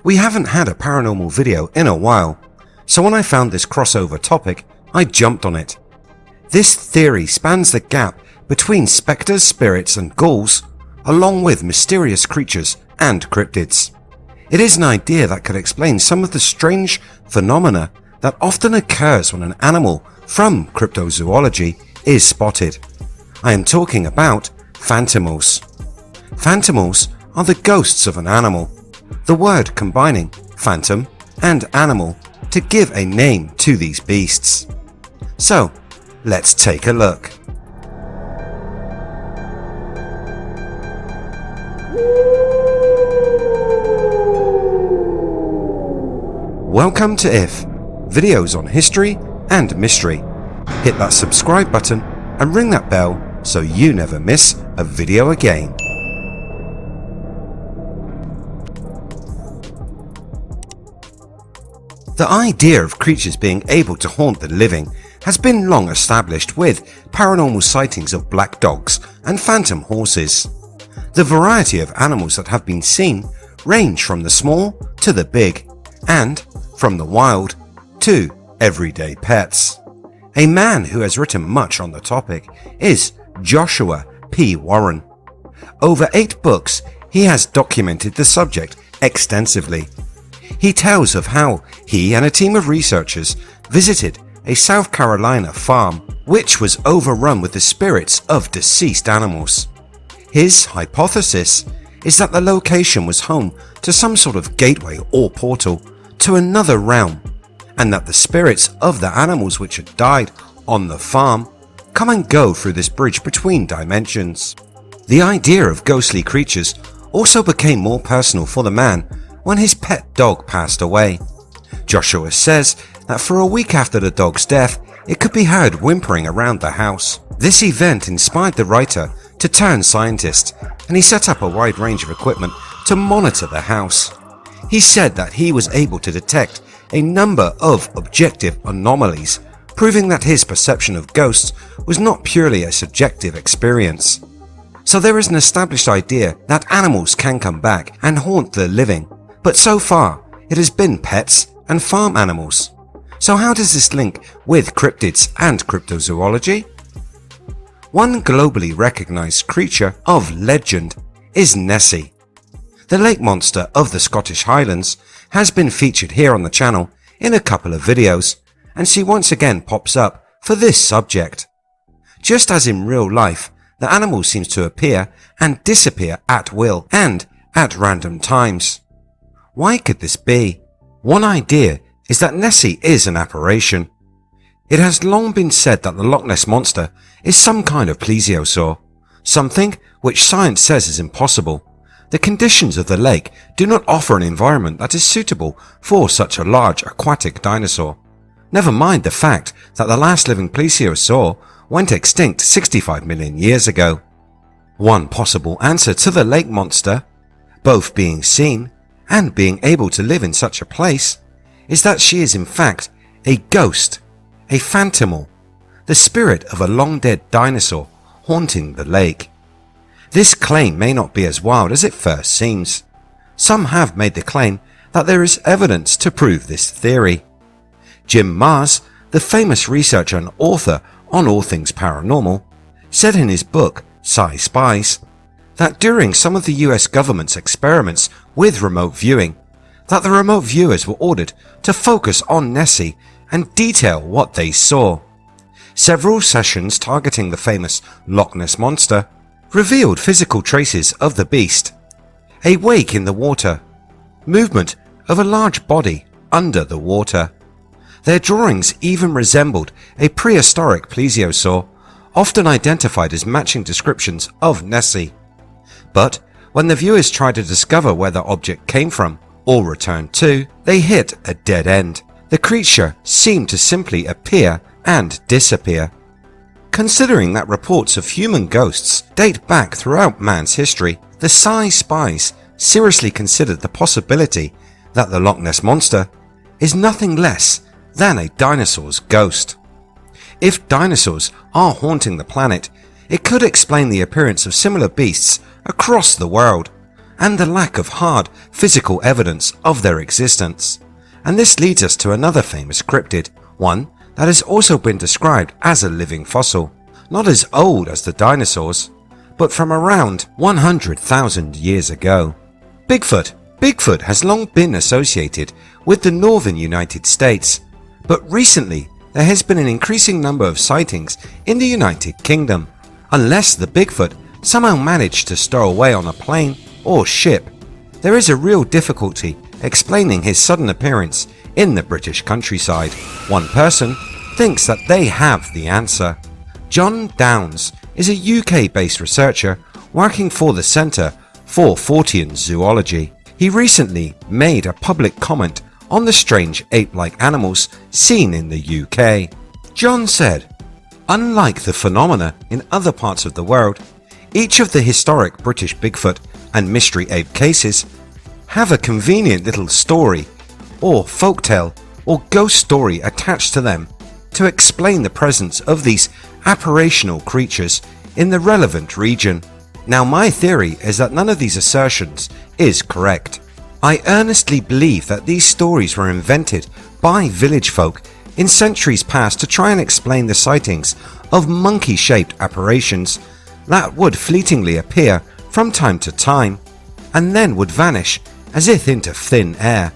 We haven't had a paranormal video in a while, so when I found this crossover topic, I jumped on it. This theory spans the gap between spectres, spirits and ghouls, along with mysterious creatures and cryptids. It is an idea that could explain some of the strange phenomena that often occurs when an animal from cryptozoology is spotted. I am talking about Phantimals. Phantimals are the ghosts of an animal, the word combining phantom and animal to give a name to these beasts. So, let's take a look. Welcome to IF, videos on history and mystery. Hit that subscribe button and ring that bell so you never miss a video again. The idea of creatures being able to haunt the living has been long established with paranormal sightings of black dogs and phantom horses. The variety of animals that have been seen range from the small to the big, and from the wild to everyday pets. A man who has written much on the topic is Joshua P. Warren. Over 8 books, he has documented the subject extensively. He tells of how he and a team of researchers visited a South Carolina farm which was overrun with the spirits of deceased animals. His hypothesis is that the location was home to some sort of gateway or portal to another realm, and that the spirits of the animals which had died on the farm come and go through this bridge between dimensions. The idea of ghostly creatures also became more personal for the man when his pet dog passed away. Joshua says that for a week after the dog's death, it could be heard whimpering around the house. This event inspired the writer to turn scientist, and he set up a wide range of equipment to monitor the house. He said that he was able to detect a number of objective anomalies, proving that his perception of ghosts was not purely a subjective experience. So there is an established idea that animals can come back and haunt the living, but so far it has been pets and farm animals. So how does this link with cryptids and cryptozoology? One globally recognized creature of legend is Nessie. The lake monster of the Scottish Highlands has been featured here on the channel in a couple of videos, and she once again pops up for this subject. Just as in real life, the animal seems to appear and disappear at will and at random times. Why could this be? One idea is that Nessie is an apparition. It has long been said that the Loch Ness Monster is some kind of plesiosaur, something which science says is impossible. The conditions of the lake do not offer an environment that is suitable for such a large aquatic dinosaur. Never mind the fact that the last living plesiosaur went extinct 65 million years ago. One possible answer to the lake monster, both being seen and being able to live in such a place, is that she is in fact a ghost, a phantimal, the spirit of a long-dead dinosaur haunting the lake. This claim may not be as wild as it first seems. Some have made the claim that there is evidence to prove this theory. Jim Mars, the famous researcher and author on all things paranormal, said in his book Sci Spies that during some of the US government's experiments with remote viewing, that the remote viewers were ordered to focus on Nessie and detail what they saw. Several sessions targeting the famous Loch Ness Monster revealed physical traces of the beast, a wake in the water, movement of a large body under the water. Their drawings even resembled a prehistoric plesiosaur, often identified as matching descriptions of Nessie. But when the viewers tried to discover where the object came from or returned to, they hit a dead end. The creature seemed to simply appear and disappear. Considering that reports of human ghosts date back throughout man's history, the Sci Spies seriously considered the possibility that the Loch Ness Monster is nothing less than a dinosaur's ghost. If dinosaurs are haunting the planet, it could explain the appearance of similar beasts across the world, and the lack of hard physical evidence of their existence. And this leads us to another famous cryptid, one that has also been described as a living fossil, not as old as the dinosaurs, but from around 100,000 years ago. Bigfoot. Bigfoot has long been associated with the northern United States, but recently there has been an increasing number of sightings in the United Kingdom. Unless the Bigfoot somehow managed to stow away on a plane or ship, there is a real difficulty explaining his sudden appearance in the British countryside. One person thinks that they have the answer. John Downes is a UK-based researcher working for the Centre for Fortean Zoology. He recently made a public comment on the strange ape-like animals seen in the UK. John said, "Unlike the phenomena in other parts of the world, each of the historic British Bigfoot and mystery ape cases have a convenient little story or folktale or ghost story attached to them to explain the presence of these apparitional creatures in the relevant region. Now my theory is that none of these assertions is correct. I earnestly believe that these stories were invented by village folk in centuries past to try and explain the sightings of monkey-shaped apparitions that would fleetingly appear from time to time and then would vanish as if into thin air.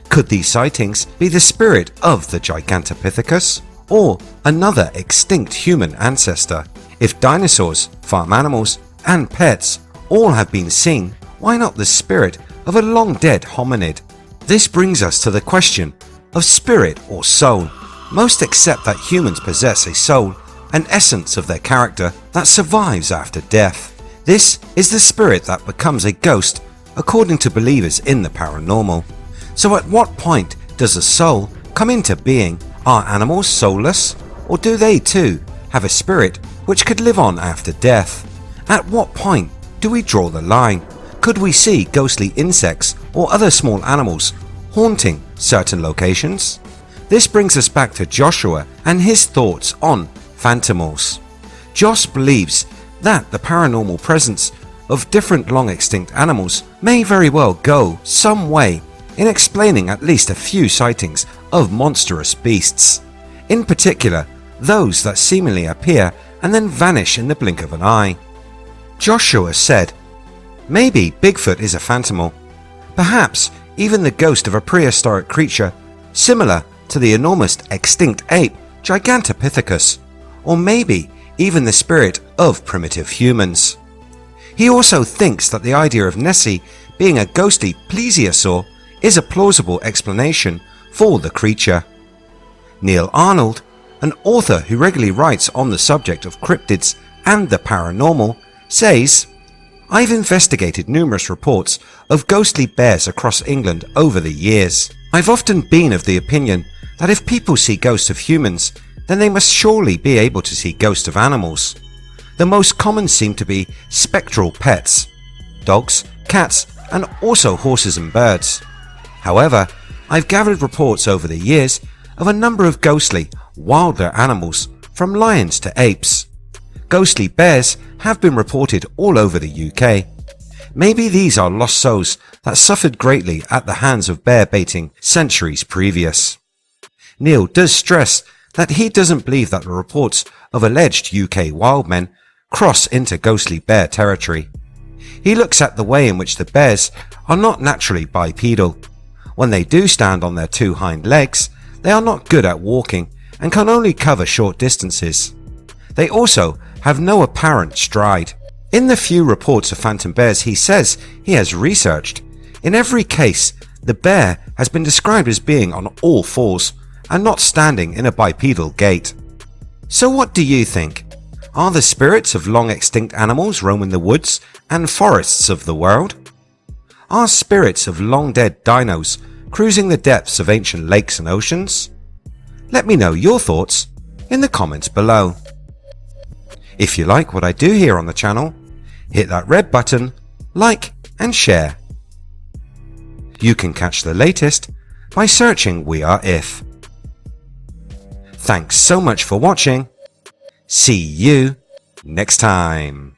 Could these sightings be the spirit of the Gigantopithecus or another extinct human ancestor? If dinosaurs, farm animals and pets all have been seen, why not the spirit of a long-dead hominid? This brings us to the question of spirit or soul. Most accept that humans possess a soul, an essence of their character that survives after death. This is the spirit that becomes a ghost according to believers in the paranormal. So at what point does a soul come into being? Are animals soulless, or do they too have a spirit which could live on after death? At what point do we draw the line? Could we see ghostly insects or other small animals haunting certain locations? This brings us back to Joshua and his thoughts on Phantimals. Josh believes that the paranormal presence of different long extinct animals may very well go some way in explaining at least a few sightings of monstrous beasts, in particular those that seemingly appear and then vanish in the blink of an eye. Joshua said, "Maybe Bigfoot is a phantimal, perhaps even the ghost of a prehistoric creature similar to the enormous extinct ape Gigantopithecus, or maybe even the spirit of primitive humans." He also thinks that the idea of Nessie being a ghostly plesiosaur is a plausible explanation for the creature. Neil Arnold, an author who regularly writes on the subject of cryptids and the paranormal, says, "I've investigated numerous reports of ghostly bears across England over the years. I've often been of the opinion that if people see ghosts of humans, then they must surely be able to see ghosts of animals. The most common seem to be spectral pets, dogs, cats, and also horses and birds. However, I've gathered reports over the years of a number of ghostly, wilder animals, from lions to apes. Ghostly bears have been reported all over the UK. Maybe these are lost souls that suffered greatly at the hands of bear baiting centuries previous." Neil does stress that he doesn't believe that the reports of alleged UK wild men cross into ghostly bear territory. He looks at the way in which the bears are not naturally bipedal. When they do stand on their two hind legs, they are not good at walking and can only cover short distances. They also have no apparent stride. In the few reports of phantom bears he says he has researched, in every case the bear has been described as being on all fours and not standing in a bipedal gait. So what do you think? Are the spirits of long extinct animals roaming the woods and forests of the world? Are spirits of long dead dinos cruising the depths of ancient lakes and oceans? Let me know your thoughts in the comments below. If you like what I do here on the channel, hit that red button, like and share. You can catch the latest by searching We Are If. Thanks so much for watching. See you next time.